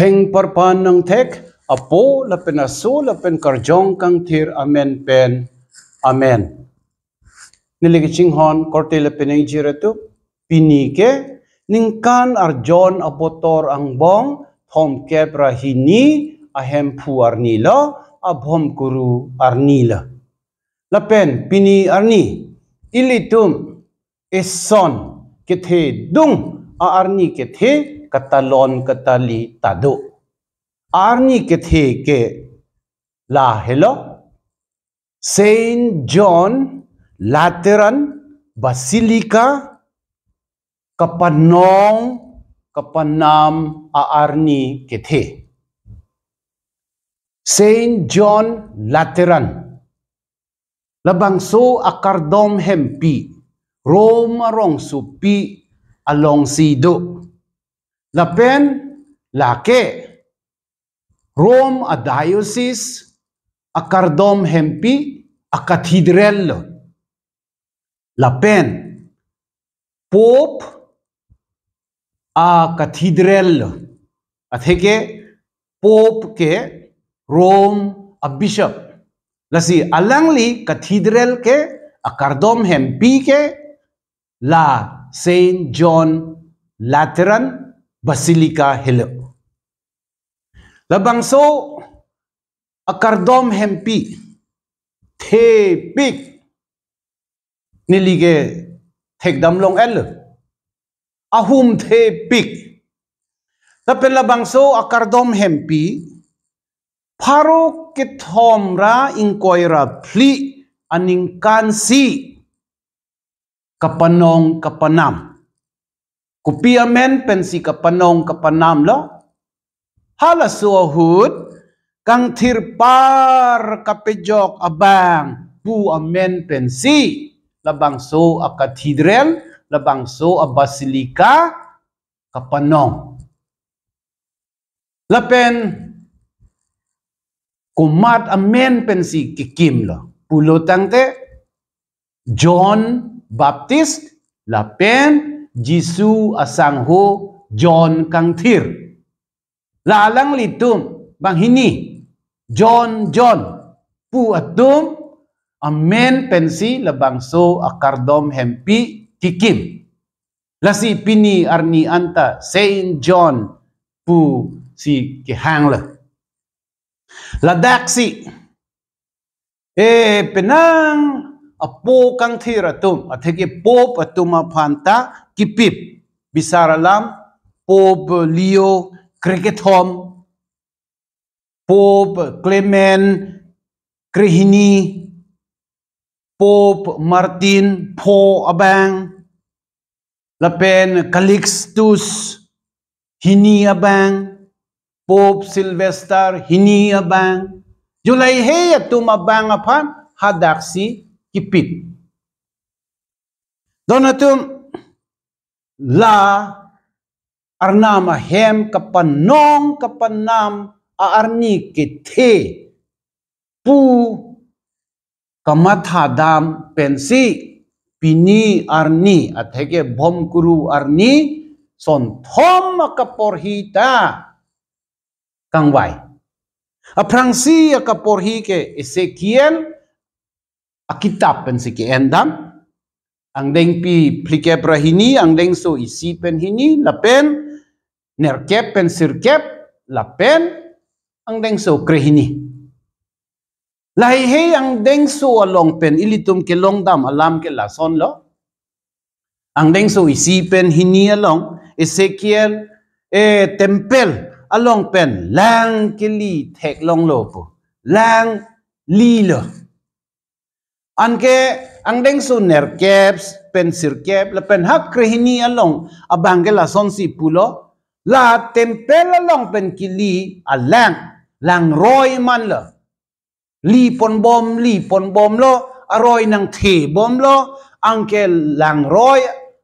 Theng parpan ng tek, apo lapen aso lapen karjong kang tir amen pen amen. Niligitsing hon korte lapen ay jiratu pinike ningkan arjon abotor ang bong thom kebra hini ahem pu arnila abhom guru arnila. Lapen pini arni ilitum eson kethe dung arni kethe katalon katali tado. Arni kethe ke la hello Saint John Lateran Basilica kapanong kapanam arni kethe. Saint John Lateran labangso akardom hempi Rome arong supi along sido. Lapen lake Rome a diocese akardom hempi a cathedral. Lapen Pope a cathedral. At heke Pope ke Rome a bishop. Lasi alangli cathedral ke akardom hempi ke la Saint John Lateran Basilica Hello. Labangso akardom hempi tepik nilige thekdamlong el ahum tepik. Tapi labangso akardom hempi paro kithomra inkoira pli aning kansi kapanong kapanam. Kupiamen pensi kapanong kapanam lo. Hala suahud kang tirpar kapejok abang pu amen pensi labangso a cathedral labangso a basilika kapanong. Lapen kumat amen pensi kikim lo. Pulutang te John Baptist lapen Jisu asangho John kang tir. Lalang litum bang hini John pu atum amen pensi labangso akardom hempi kikim. Lasi pini arni anta Saint John pu si kihang la. Ladaksi penang apo kang tiratum at heke pop atumapanta kipip bisaralam Pop Leo Kriketom Pop Clement Krihini Pop Martin Po abang lapen Calixtus hini abang Pop Sylvester hini abang Julay he atumabang apan hadaksi kipit. Donatum la arnama hem kapanong kapanam aarni kethe pu kamathadam pensi pini arni atheke bom guru arni son thom kaporhita kangwai. Aprangsi kaporhi ke Ezekiel akitab pensi ke endam ang deng pi plikebra hini ang deng so isipen hini lapen nerkep pen sirkep lapen ang deng so krehini lahi ang deng so along pen ilitum ke longdam alam ke lason lo ang deng so isipen hini along Ezekiel tempel along pen lang kili tek long lo po lang lilo anke ang deng so nerkeps pen sirkep lapen hak krehini along abangela sonsi pulo la tempel along pen kili alang lang roy man lo li pon bom lo aroy nang the bom lo angke lang roy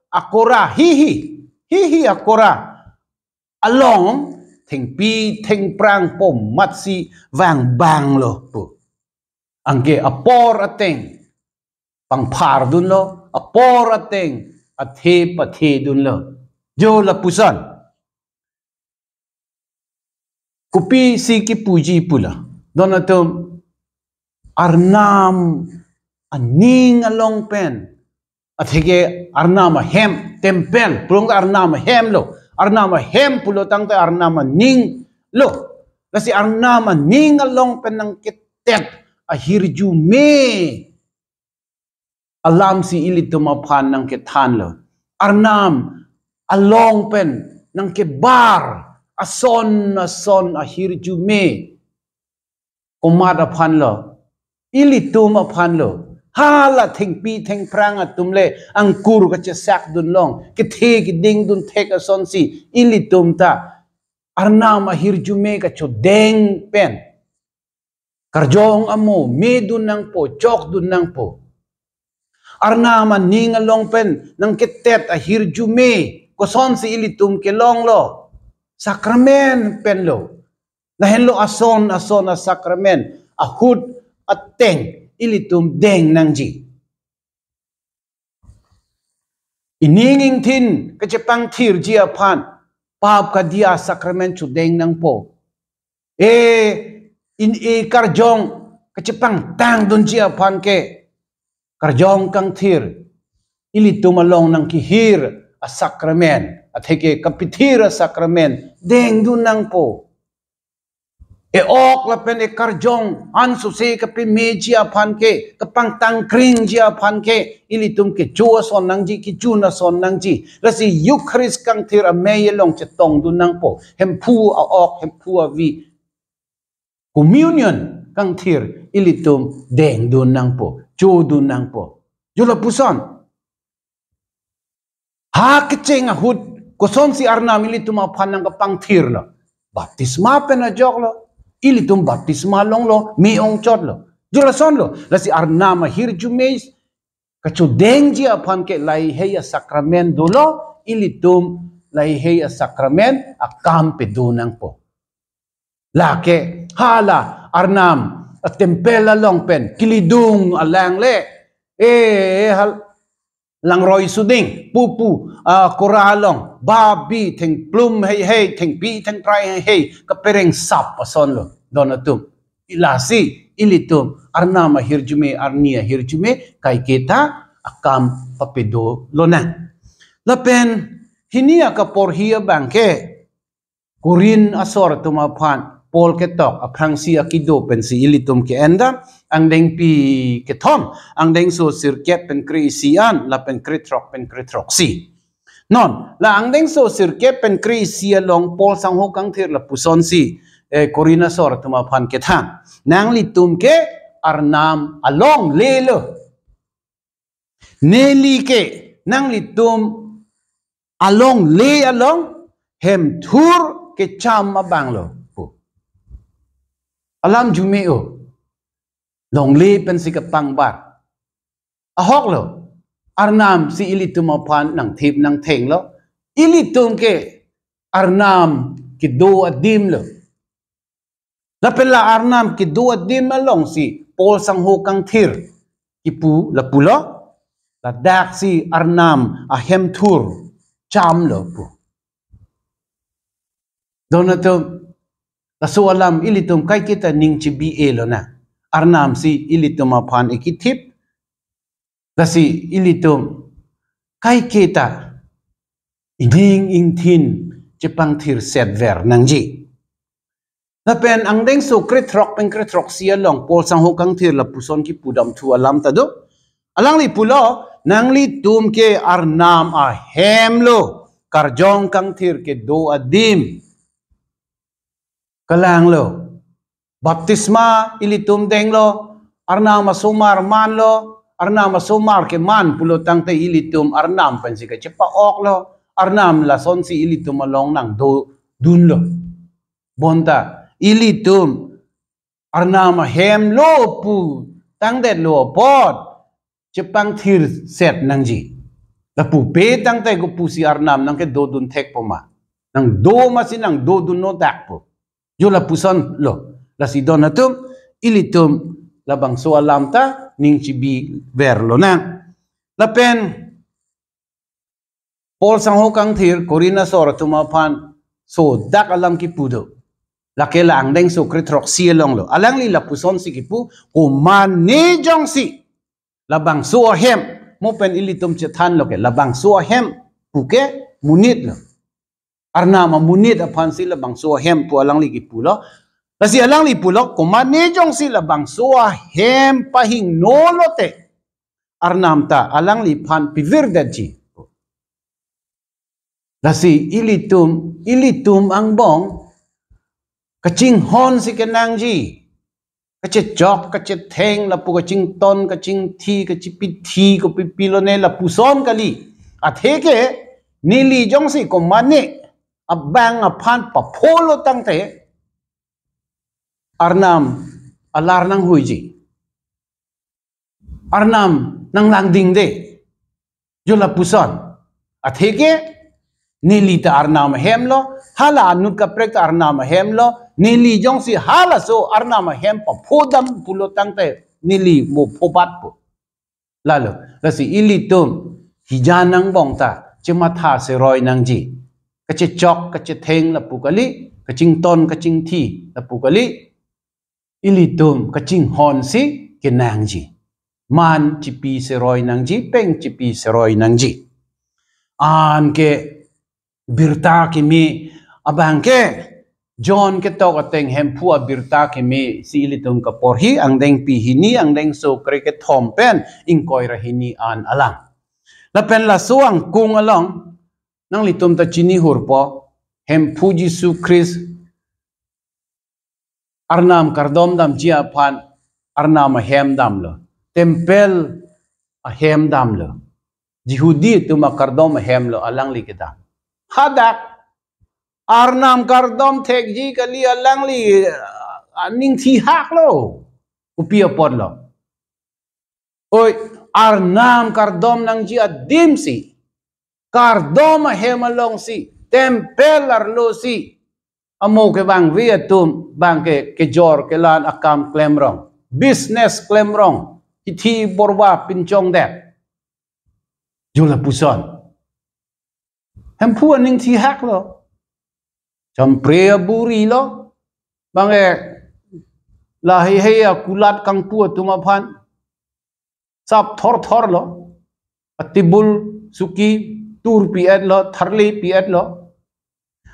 akora hihi akora along theng pi theng prang pom matsi wang bang lo pu angke apor ateng pang par dun lo apor ateng athe pathe dun lo jo la pusan kupi si ki puji pula donatum arnam aning along pen athige arnama hem tempel pulong arnama hem lo arnama hem pulo tang ta arnama ning lo kasi arnama ning along pen nang kitet ahirju me alam si ilitum aphan nang kethan lo arnam along pen nang ke bar ason ahirju me kumat aphan lo ilitum aphan lo hala thengpi thengprang atumle angkur ka chesak dun long ke the ki ding dun thek ason si ilitum ta arnam ahirju me ka cho deng pen karjong amo me dun nang po chok dun nang po arnama ning along pen nang ketet ahirju me ko son si ilitum ke long lo sakramen pen lo lahen lo ason a sakramen ahud ateng ilitum deng nang ji ininging tin kachepang thir ji aphan pap ka dia sakramen chu deng nang po in karjong kachepang tang dun ji aphan ke karjong kang thir ilitum along nang kihir a sakramen atheke kapithir a sakramen deng dun nang po ok la pen karjong an su se kapi meji aphan ke kapang tang kring ji aphan ke ilitum ke chu son nang ji ki chu na son nang ji rasi eucharist kang thir a me long che tong dun nang po hem phu a ok hem phu a vi communion kang thir ilitum deng dun nang po chu dun nang po yola puson ha kecheng ahud koson si arnam ilitum aphan nang kapang thir lo baptisma pen a jok lo ilitum baptisma long lo mi ong chot lo jula son lo lasi arnama hirju meis kachu deng ji aphan ke lai heya sakramen do lo ilitum lai heya sakramen akam pe do nang po la ke hala arnam a tempel long pen kilidung alang le hal lang roi suding pupu koralong babi theng plum hey theng pi theng trai hey kapereng sap ason lo donatum ilasi ilitum arnama hirjume arnia hirjume kai kita akam papedo lona lapen hinia ka porhia bangke kurin asor tumaphan pol ketok aprangsi akido pensi ilitum ke enda ang deng pi ketom ang deng so sirket pen krisian la pen kritrok si non la ang deng so sirket pen krisia long pol sang ho kang thir la puson si korina sor tuma phan ke than nang litum ke arnam along lelo neli ke nang litum along le along hem thur ke cham abang lo alam jumeo long le pen si kapang bat ahok lo arnam si ilitum aphan nang thip nang theng lo ilitum ke arnam ki do adim lo la pela arnam ki do adim along si pol sang ho kang thir ki pu la pulo la dak si arnam a hem thur cham lo pu donatum kaso alam ilitum kai kita ning chibi elo na arnam si ilitum aphan ikithip kasi ilitum kai kita ining ingthin chepang thir set ver nangji lapen angdeng so kritrok pen kritrok sia long pol sang ho kang thir la puson ki pudam thu alam ta do alang li pulo nang li tum ke arnam a hemlo karjong kang thir ke do adim kalang lo baptisma ilitum deng lo arnam masumar man lo arnam masumar ke man pulo tang te ilitum arnam pensi ka chepa ok lo arnam la son si ilitum along nang do dun lo bonta ilitum arnam hem lo pu tang det lo pot chepang thir set nang ji la pu pe tang te ko pu si arnam nang ke do dun thek poma nang do ma si nang do dun no dak po yo la puson lo la si donatum ilitum la bang so alam ta ning chibi ver lo na la pen pol sang ho kang thir korina sor tuma phan so dak alam ki pudo laki la ang deng so kritrok si long lo alang li la puson si kipu ko mane jong si labang so hem mo pen ilitum chethan lo ke labang so hem puke munit lo arna ma munit aphan si labang so hem pu alang li kipu lo lasi alang li pulo ko mane jong si labang so hem pahing no lo te arnam ta alang li phan pivirdaji lasi ilitum ang bong kaching hon si kenang ji kachet jok kachet theng la pu kaching ton kaching thi kachipit thi ko pipilo ne la puson kali atheke nili jong si ko mane abang aphan pa pholo tangte arnam alar nang huiji arnam nang langding de jola puson atheke nili ta arnam hemlo hala anut ka prek ta arnam hemlo nili jong si hala so arnam hem pa phodam pulo tangte nili mo phobat pu lalo lasi ilitum hijanang bongta chima tha se roi nang ji kache chok kache theng la pukali kaching ton kaching thi la pukali ilitum kaching hon si kenang ji man chipi se roi nang ji peng chipi se roi nang ji an ke birta ki mi abang ke John ke to kateng hempu birta ki mi si ilitum ka porhi ang deng pi hini ang deng so kre ke thom pen ingkoi ra hini an alang la pen la suang kung along nang litum ta chini hurpo hempu Jesu Christ arnam kardom dam chia phan arnam hem dam lo tempel a hem dam lo Jihudi tuma kardom hem lo alang li kita hadak arnam kardom thekji kali alang li aning thi hak lo upia pod lo oi arnam kardom nang ji adim si kardom hem along si tempel arlo si amo ke bang viatum bang ke jor ke lan akam klemrong business klemrong ithi borwa pinchong det jula puson hempu aning thi hak lo cham prea buri lo bange lahi heya kulat kang pu tuma phan sap thor lo atibul suki tur piat lo tharli piat lo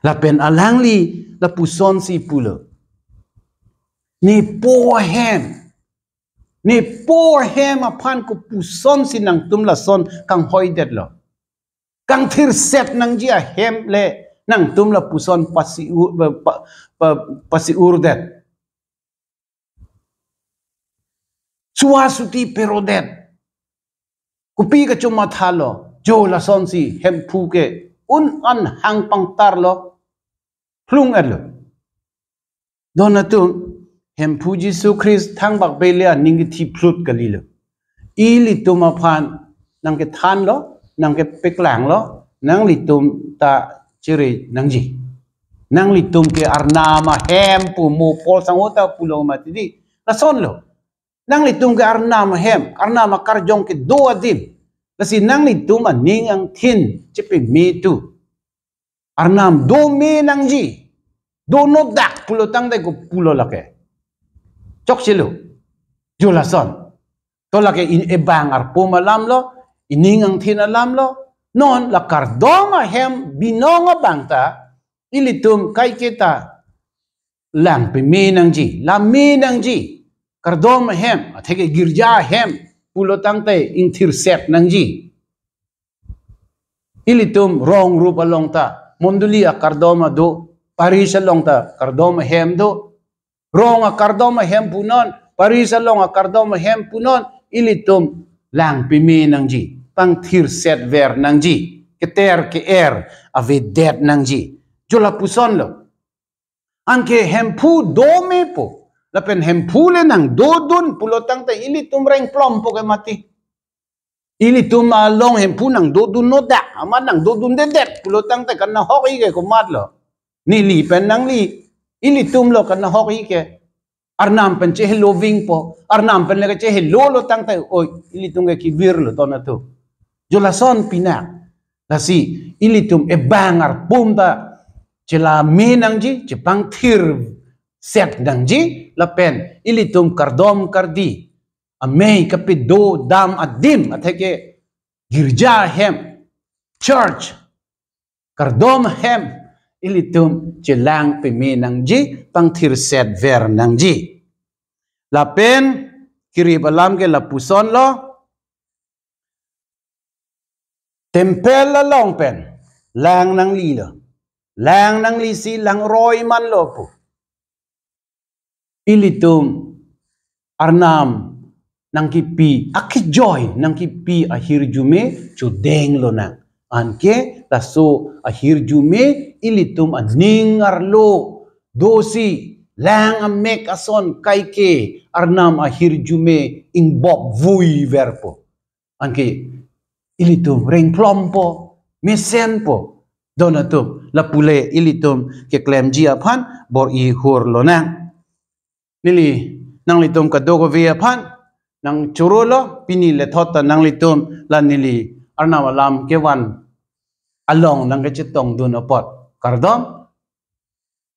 la pen alangli la puson si pulo ni po hem aphan ko puson si nang tum la son kang hoi det lo kang thir set nang ji a hem le nang tum la puson pasi urdet suasuti perodet kupi ka chuma thalo jo la son si hem phu ke un an hang pang tar lo hlung at lo donatu hem phu Jesu Christ thang bak belia ning thi phlut kali lo ili tuma phan nang ke than lo nang ke peklang lo nang li tum ta chiri nang ji nang li tum ke arnama hem pu mo pol sang ota pulo matidi la son lo nang li tum ke arnama hem arnama karjong ke do adim kasi nang li tum aning ang thin chipi mi tu arnam do me nang ji do no dak pulo tang dai ko pulo lake chok silu jula son to lake in ebang ar pumalam lo ining ang thin alam lo non la kardoma hem binonga bangta ilitum kai kita lang pe me nang ji la me nang ji kardoma hem atheke girja hem pulo tangte ing thir set nang ji ilitum rong rup along ta monduli a kardoma do paris along ta kardoma hem do rong a kardoma hem punon paris along a kardoma hem punon ilitum lang pe me nang ji pang thir set ver nang ji keter ke ave det nang ji jola puson lo anke hempu do me po la pen hempu le nang do dun pulotang ta ili tum reng plom po ke mati ili tum long hempu nang do dun no da ama nang do dun de det pulotang ta kan na hok i ke ko mat lo ni li pen nang li ili tum lo kan na hok i ke arnam pen che loving po arnam pen le ke che hello lo tang ta oi ili tum ke ki vir lo ton tu jola son pinak la si ilitum e bangar pumta chela menang ji chepang thir set nang ji lapen ilitum kardom kardi amei kapido dam adim atheke girja hem church kardom hem ilitum chilang pimi nang ji pangthir set ver nang ji lapen kiribalam ke lapuson lo tempel la long pen lang nang li lo lang nang li si lang roy man lo po ilitum arnam nang kipi akijoy nang kipi ahir jume chudeng lo nang anke laso ahir jume ilitum aning arlo dosi lang amek ason kaike arnam ahir jume ingbob vui verpo anke ilitum reng plompo mesen po donatum lapule ilitum ke klem ji aphan bor i hur lo nang nili nang litum kadogo via phan nang churulo pini le thota nang litum lan nili arnawalam kewan along nang ke chitong dun apot kardom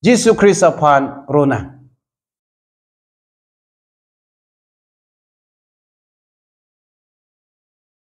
Jesus Christ aphan rona